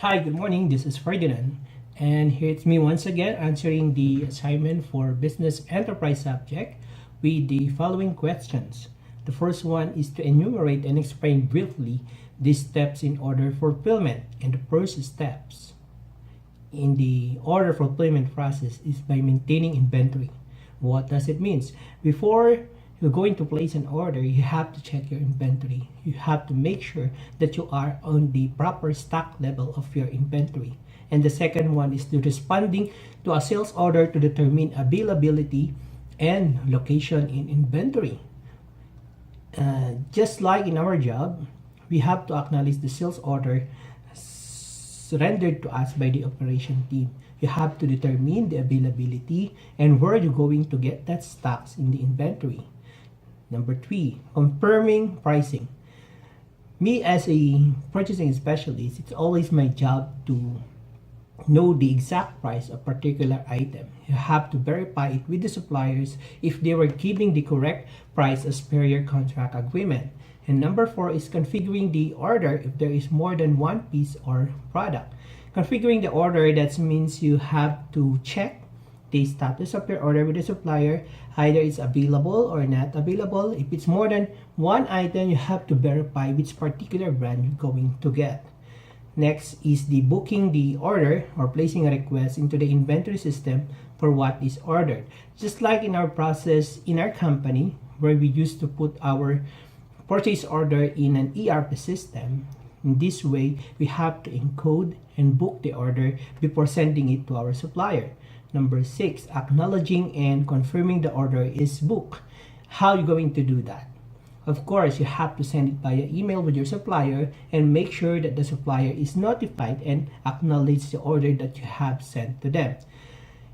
Hi, good morning. This is Ferdinand, and here it's me once again answering the assignment for business enterprise subject with the following questions. The first one is to enumerate and explain briefly the steps in order fulfillment. And the first steps in the order fulfillment process is by maintaining inventory. What does it mean? Before you're going to place an order, you have to check your inventory. You have to make sure that you are on the proper stock level of your inventory. And the second one is to responding to a sales order to determine availability and location in inventory. Just like in our job, we have to acknowledge the sales order rendered to us by the operation team. You have to determine the availability and where you're going to get that stocks in the inventory. Number 3, confirming pricing. Me as a purchasing specialist, it's always my job to know the exact price of a particular item. You have to verify it with the suppliers if they were giving the correct price as per your contract agreement. And number 4 is configuring the order if there is more than one piece or product. Configuring the order, that means you have to check the status of your order with the supplier, either it's available or not available. If it's more than one item, you have to verify which particular brand you're going to get. Next is the booking the order or placing a request into the inventory system for what is ordered. Just like in our process in our company, where we used to put our purchase order in an ERP system. In this way, we have to encode and book the order before sending it to our supplier. Number 6, acknowledging and confirming the order is booked. How are you going to do that? Of course, you have to send it via email with your supplier and make sure that the supplier is notified and acknowledge the order that you have sent to them.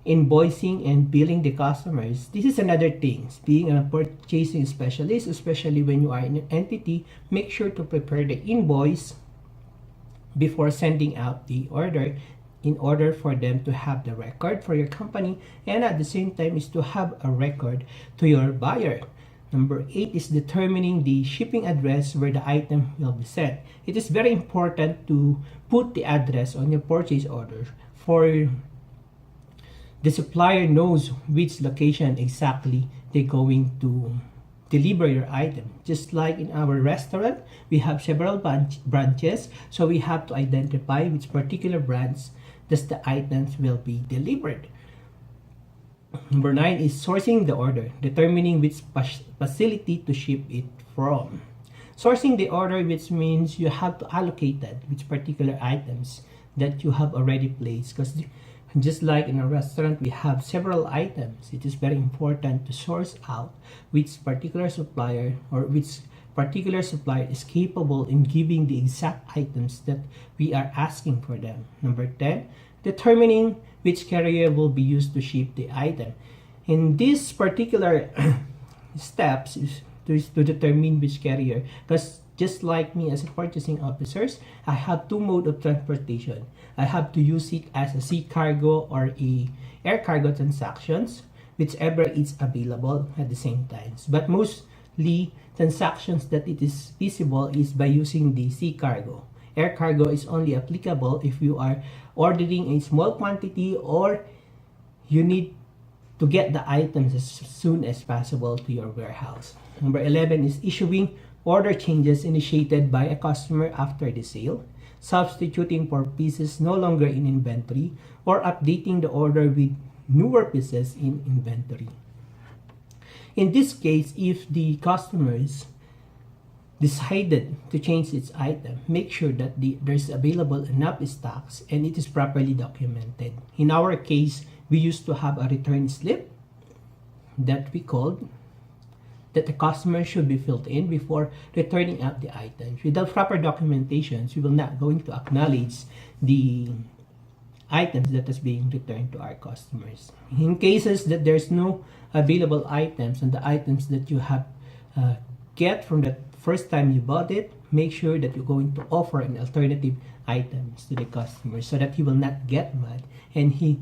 Invoicing and billing the customers. This is another thing. Being a purchasing specialist, especially when you are in an entity, make sure to prepare the invoice before sending out the order in order for them to have the record for your company, and at the same time is to have a record to your buyer. Number 8 is determining the shipping address where the item will be sent. It is very important to put the address on your purchase order for the supplier knows which location exactly they're going to deliver your item. Just like in our restaurant, we have several branches, so we have to identify which particular branch the items will be delivered. Number 9 is sourcing the order, determining which facility to ship it from. Sourcing the order, which means you have to allocate that which particular items that you have already placed, because just like in a restaurant, we have several items. It is very important to source out which particular supplier or which particular supplier is capable in giving the exact items that we are asking for them. Number 10, determining which carrier will be used to ship the item. In this particular steps is to determine which carrier, because just like me as a purchasing officers, I have two mode of transportation. I have to use it as a sea cargo or a air cargo transactions, whichever is available at the same time. But mostly transactions that it is feasible is by using the sea cargo. Air cargo is only applicable if you are ordering a small quantity or you need to get the items as soon as possible to your warehouse. Number 11 is issuing order changes initiated by a customer after the sale, substituting for pieces no longer in inventory, or updating the order with newer pieces in inventory. In this case, if the customers decided to change its item, make sure that there's available enough stocks and it is properly documented. In our case, we used to have a return slip that we called that the customer should be filled in before returning out the items. Without proper documentations, we will not going to acknowledge the items that is being returned to our customers. In cases that there's no available items and the items that you have get from the first time you bought it, make sure that you're going to offer an alternative items to the customer so that he will not get mad and he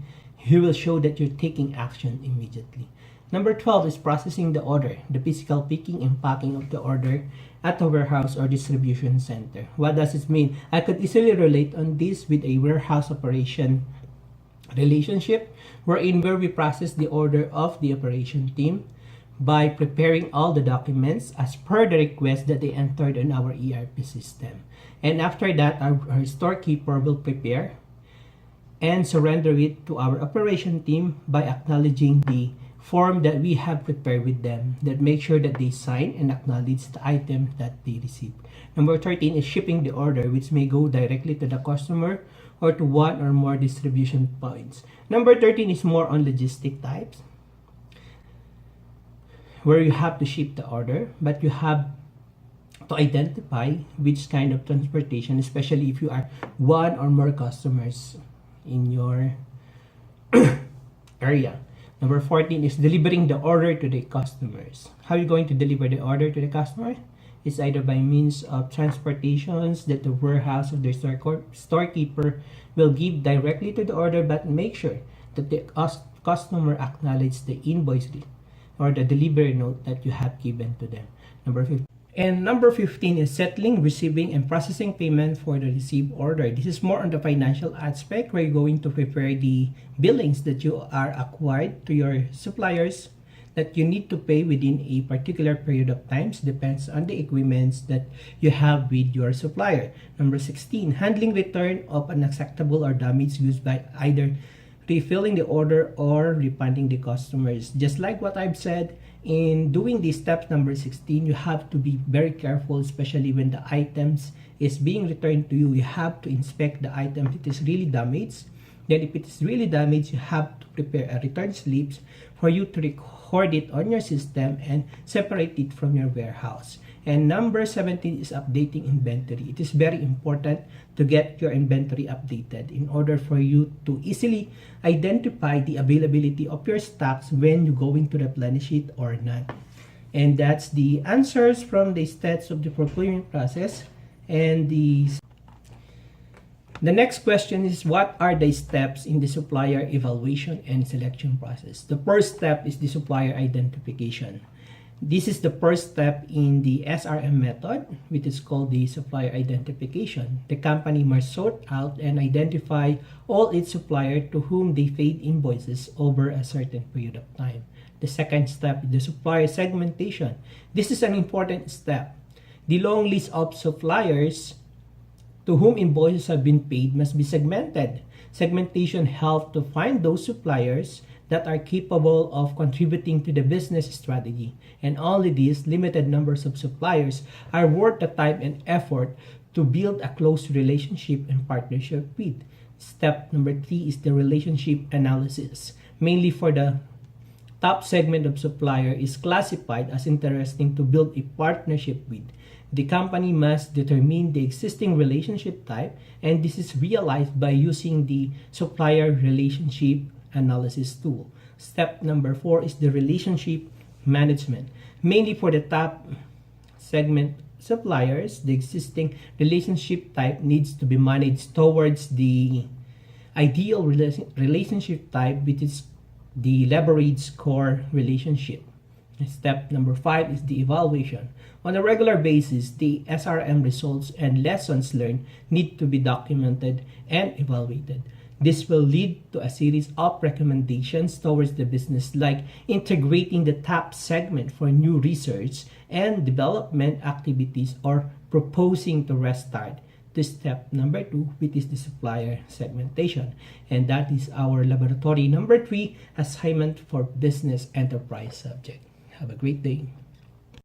will show that you're taking action immediately. Number 12 is processing the order, the physical picking and packing of the order at the warehouse or distribution center. What does it mean? I could easily relate on this with a warehouse operation relationship where we process the order of the operation team by preparing all the documents as per the request that they entered in our ERP system. And after that, our storekeeper will prepare and surrender it to our operation team by acknowledging the form that we have prepared with them that make sure that they sign and acknowledge the item that they receive. Number 13 is shipping the order, which may go directly to the customer or to one or more distribution points. Number 13 is more on logistic types, where you have to ship the order, but you have to identify which kind of transportation, especially if you are one or more customers in your area. Number 14 is delivering the order to the customers. How are you going to deliver the order to the customer? It's either by means of transportations that the warehouse of the storekeeper will give directly to the order, but make sure that the customer acknowledges the invoice or the delivery note that you have given to them. Number 15 is settling, receiving, and processing payment for the received order. This is more on the financial aspect where you're going to prepare the billings that you are acquired to your suppliers that you need to pay within a particular period of time. Depends on the agreements that you have with your supplier. Number 16, handling return of unacceptable or damaged goods by either refilling the order or refunding the customers. Just like what I've said, in doing this step number 16, you have to be very careful, especially when the items is being returned to you. You have to inspect the item if it is really damaged. Then if it is really damaged, you have to prepare a return slips for you to record it on your system and separate it from your warehouse. And number 17 is updating inventory. It is very important to get your inventory updated in order for you to easily identify the availability of your stocks when you're going to replenish it or not. And that's the answers from the steps of the procurement process. And the next question is, what are the steps in the supplier evaluation and selection process? The first step is the supplier identification. This is the first step in the SRM method, which is called the supplier identification. The company must sort out and identify all its suppliers to whom they paid invoices over a certain period of time. The second step is the supplier segmentation. This is an important step. The long list of suppliers to whom invoices have been paid must be segmented. Segmentation helps to find those suppliers that are capable of contributing to the business strategy, and only these limited numbers of suppliers are worth the time and effort to build a close relationship and partnership with. Step number 3 is the relationship analysis. Mainly for the top segment of supplier is classified as interesting to build a partnership with. The company must determine the existing relationship type, and this is realized by using the supplier relationship analysis tool. Step number 4 is the relationship management. Mainly for the top segment suppliers, the existing relationship type needs to be managed towards the ideal relationship type, which is the leverage core relationship. Step number 5 is the evaluation. On a regular basis, the SRM results and lessons learned need to be documented and evaluated. This will lead to a series of recommendations towards the business, like integrating the top segment for new research and development activities or proposing to restart to step number 2, which is the supplier segmentation. And that is our laboratory number 3 assignment for business enterprise subject. Have a great day.